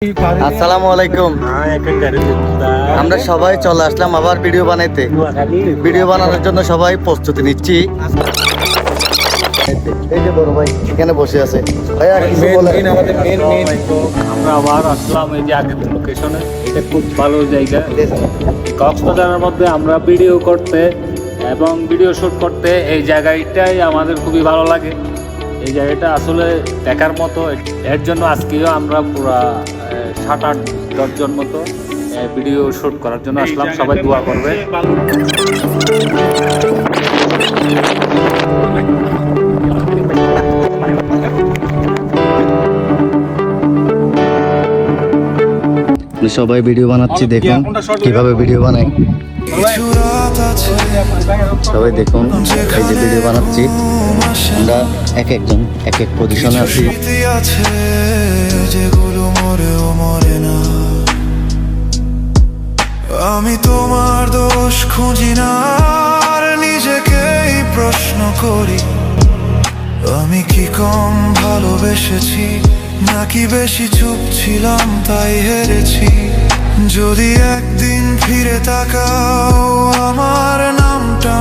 আসসালামু আলাইকুম। আমরা সবাই চলে আসলাম আবার ভিডিও বানাইতে। ভিডিও বানানোর জন্য সবাই প্রস্তুতি নিচ্ছি। এই যে বড় ভাই এখানে বসে আছে। ভাইয়া কিছু বলেন। আমরা আবার আসলাম এই যে আগের লোকেশনে। এটা খুব ভালো জায়গা। কক্সবাজারের মধ্যে আমরা ভিডিও করতে এবং ভিডিও শুট করতে এই জায়গাটাই আমাদের খুবই ভালো লাগে। এই জায়গাটা আসলে দেখার মতো। এর জন্য আজকেও আমরা পুরা 7-8-10 জন মতো ভিডিও শুট করার জন্য আসলাম। সবাই দোয়া করবে। সবাই ভিডিও বানাচ্ছি, দেখুন কিভাবে ভিডিও বানাই। সবাই দেখুন এই যে ভিডিও বানাচ্ছি। আমরা এক একজন এক এক পজিশনে আছি। যেগুলো মরেও মরে না, আমি তোমার দোষ খুঁজি না, আর নিজেকেই প্রশ্ন করি, আমি কি কম ভালোবেসেছি নাকি বেশি চুপ ছিলাম তাই হেরেছি। যদি একদিন ফিরে তাকাও আমার নামটা